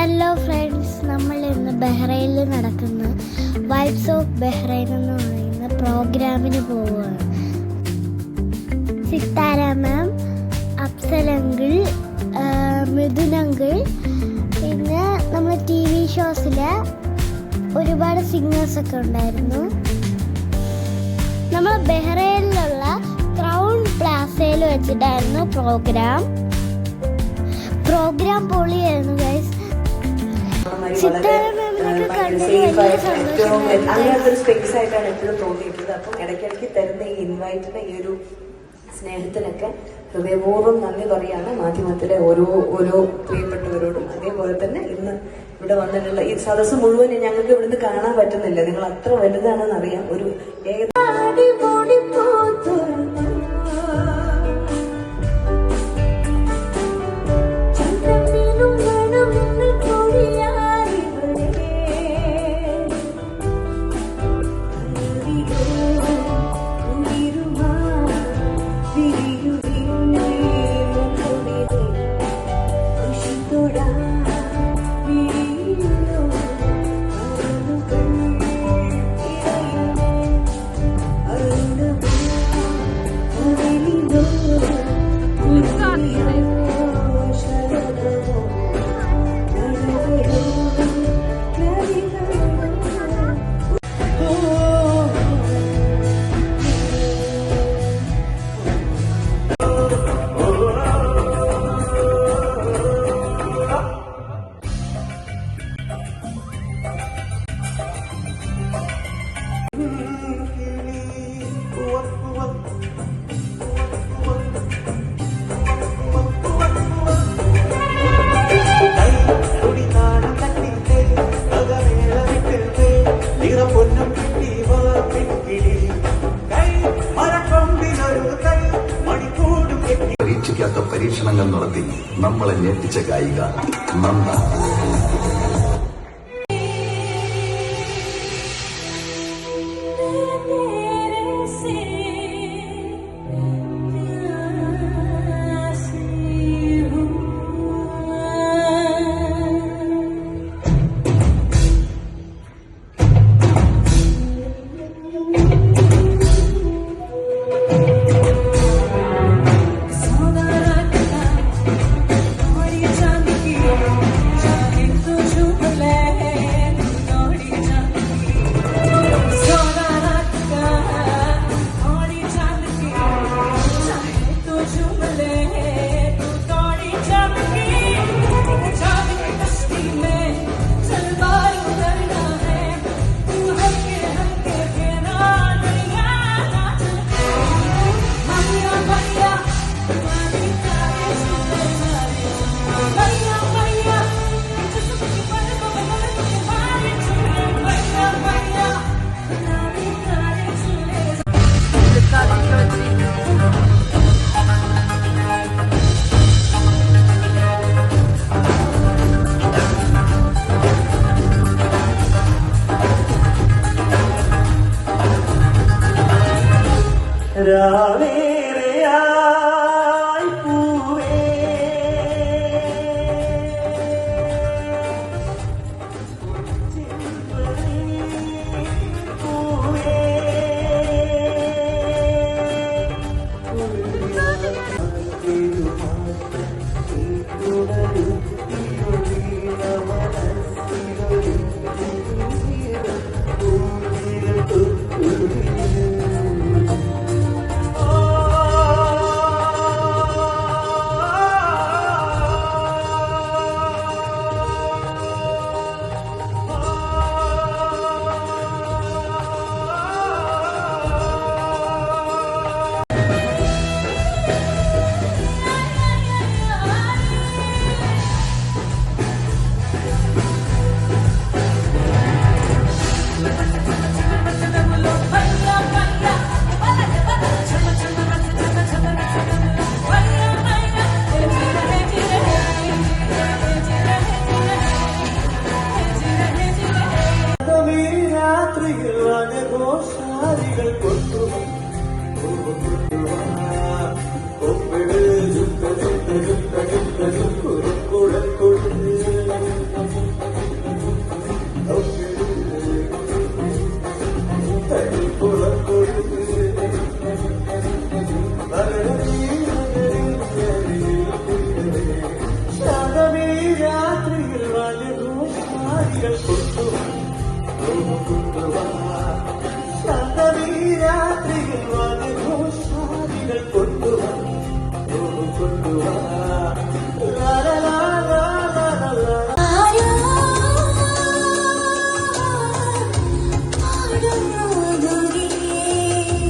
Hello friends, നമ്മൾ ഇന്ന് ബഹ്റൈനിൽ നടക്കുന്ന വൈബ്സ് ഓഫ് ബഹ്റൈൻ എന്ന് പറയുന്ന പ്രോഗ്രാമിന് പോവുകയാണ്. സിത്താര മാം, അഫ്സൽ അങ്കിൾ, മിഥുൻ അങ്കിൾ, പിന്നെ നമ്മൾ TV ഷോസിലെ ഒരുപാട് സിംഗേഴ്സൊക്കെ ഉണ്ടായിരുന്നു. നമ്മൾ ബഹ്റൈനിലുള്ള ക്രൗൺ പ്ലാസയിൽ വെച്ചിട്ടായിരുന്നു പ്രോഗ്രാം പൊളിയായിരുന്നു ഗൈസ്. അങ്ങനത്തെ ഒരു സ്പേസ് ആയിട്ടാണ് എപ്പോഴും തോന്നിയിട്ടുള്ളത്. അപ്പം ഇടയ്ക്കിടയ്ക്ക് തരുന്ന ഈ ഇൻവൈറ്റിന്, ഈ ഒരു സ്നേഹത്തിനൊക്കെ ഹൃദയപൂർവ്വം നന്ദി പറയാണ് മാധ്യമത്തിലെ ഓരോ പ്രിയപ്പെട്ടവരോടും. അതേപോലെ തന്നെ ഇന്ന് ഇവിടെ വന്നിട്ടുള്ള ഈ സദസ്സ് മുഴുവൻ ഞങ്ങൾക്ക് ഇവിടുന്ന് കാണാൻ പറ്റുന്നില്ല. നിങ്ങൾ അത്ര വലുതാണെന്ന് അറിയാം. ഒരു പരീക്ഷിക്കാത്ത പരീക്ഷണങ്ങൾ നടത്തി നമ്മളെ ഞെട്ടിച്ച ഗായിക നന്ദ.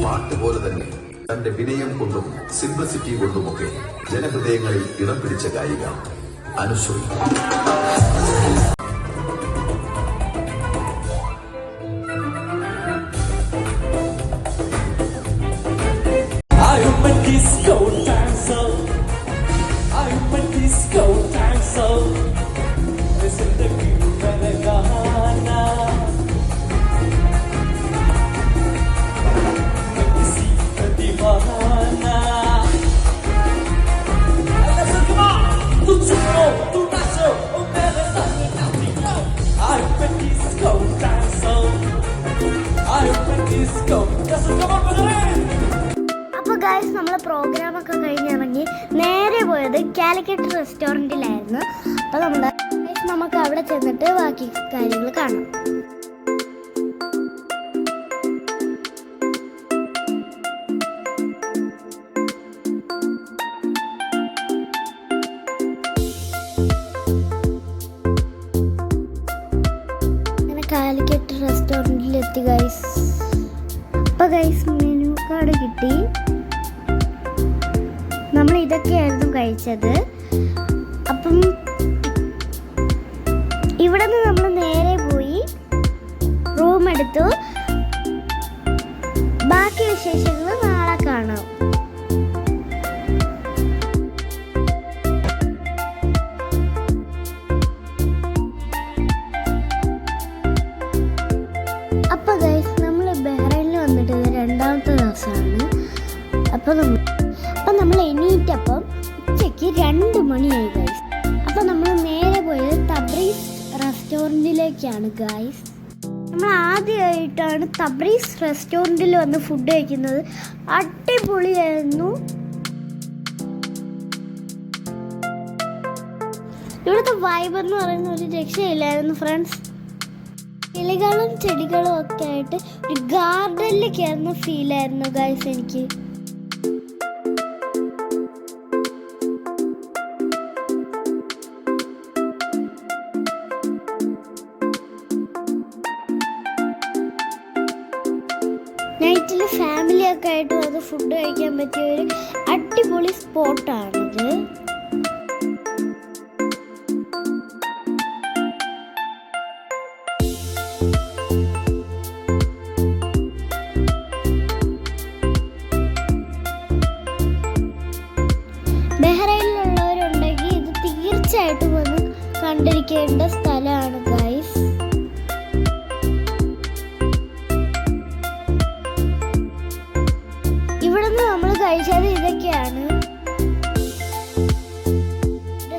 പാട്ടുപോലെ തന്നെ തന്റെ വിനയം കൊണ്ടും സിംപ്ലിസിറ്റി കൊണ്ടുമൊക്കെ ജനഹൃദയങ്ങളിൽ ഇടം പിടിച്ച ഗായിക Anusree. I'm a disco dancer. I'm a disco dancer. Listen to me, Telangana. Let me see the divana. Listen, come on. Tu chulo, tu nacho, oh never stop it now. I'm a disco dancer. I'm a disco dancer. Come on, brother. അപ്പോൾ guys നമ്മൾ പ്രോഗ്രാമൊക്കെ കഴിഞ്ഞിറങ്ങി നേരെ പോയത് കാലിക്കറ്റ് റെസ്റ്റോറൻറ്റിലായിരുന്നു. അപ്പോൾ നമുക്ക് അവിടെ ചെന്നിട്ട് ബാക്കി കാര്യങ്ങൾ കാണാം. അങ്ങനെ കാലിക്കറ്റ് റെസ്റ്റോറൻറ്റിലെത്തി ഗൈസ്. അപ്പോൾ ഗൈസ് മെനു കാർഡ് കിട്ടി. നമ്മൾ ഇതൊക്കെയായിരുന്നു കഴിച്ചത്. അപ്പം ഇവിടെ നിന്ന് നമ്മൾ നേരെ പോയി റൂം എടുത്തു. ബാക്കി വിശേഷങ്ങൾ നാളെ കാണാം. അപ്പോൾ ഗൈസ് നമ്മൾ ബഹ്റൈനിൽ വന്നിട്ട് രണ്ടാമത്തെ ദിവസമാണ്. അപ്പോൾ നമ്മൾ എണീറ്റപ്പം ഉച്ചയ്ക്ക് 2 മണിയായി ഗൈസ്. അപ്പോൾ നമ്മൾ നേരെ പോയത് തബ്രീസ് റെസ്റ്റോറൻറ്റിലേക്കാണ് ഗൈസ്. നമ്മൾ ആദ്യമായിട്ടാണ് തബ്രീസ് റെസ്റ്റോറൻറ്റിൽ വന്ന് ഫുഡ് കഴിക്കുന്നത്. അടിപൊളിയായിരുന്നു. ഇവിടുത്തെ വൈബ് എന്ന് പറയുന്ന ഒരു രക്ഷയില്ലായിരുന്നു ഫ്രണ്ട്സ്. ഇലകളും ചെടികളും ഒക്കെ ആയിട്ട് ഒരു ഗാർഡനിൽ കയറുന്ന ഫീലായിരുന്നു ഗൈസ് എനിക്ക്. നൈറ്റിൽ ഫാമിലിയൊക്കെ ആയിട്ട് വന്ന് ഫുഡ് കഴിക്കാൻ പറ്റിയ ഒരു അടിപൊളി സ്പോട്ടാണിത്. ബഹ്റൈനിലുള്ളവരുണ്ടെങ്കിൽ ഇത് തീർച്ചയായിട്ടും വന്ന് കണ്ടിരിക്കേണ്ട സ്ഥലമാണ് ഗൈസ്. ഇവിടുന്ന് നമ്മൾ കഴിച്ചത് ഇതൊക്കെയാണ്.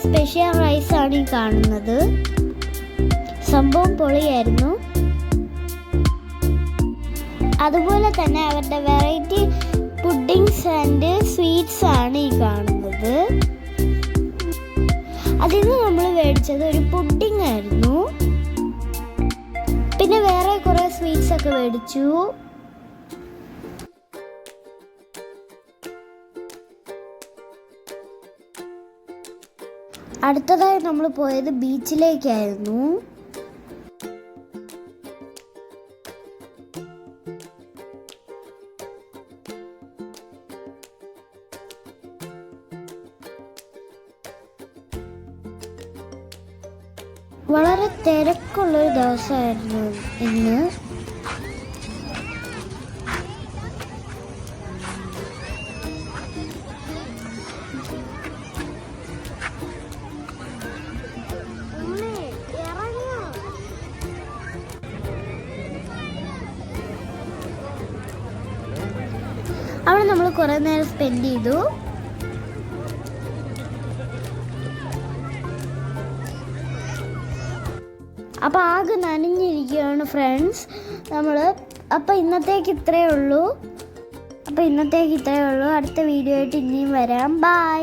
സ്പെഷ്യൽ റൈസ് ആണ് ഈ കാണുന്നത്. സംഭവം പൊളിയായിരുന്നു. അതുപോലെ തന്നെ അവരുടെ വെറൈറ്റി പുഡിങ്സ് ആൻഡ് സ്വീറ്റ്സ് ആണ് ഈ കാണുന്നത്. അതിൽ നിന്ന് നമ്മൾ മേടിച്ചത് ഒരു പുഡിംഗ് ആയിരുന്നു. പിന്നെ വേറെ കുറെ സ്വീറ്റ്സ് ഒക്കെ മേടിച്ചു. അടുത്തതായി നമ്മൾ പോയത് ബീച്ചിലേക്കായിരുന്നു. വളരെ തിരക്കുള്ളൊരു ദിവസമായിരുന്നു ഇന്ന്. അവിടെ നമ്മൾ കുറേ നേരം സ്പെൻഡ് ചെയ്തു. അപ്പോൾ ആകെ നനഞ്ഞിരിക്കുകയാണ് ഫ്രണ്ട്സ് നമ്മൾ. അപ്പോൾ ഇന്നത്തേക്ക് ഇത്രയേ ഉള്ളൂ. അടുത്ത വീഡിയോ ആയിട്ട് ഇനിയും വരാം. ബൈ.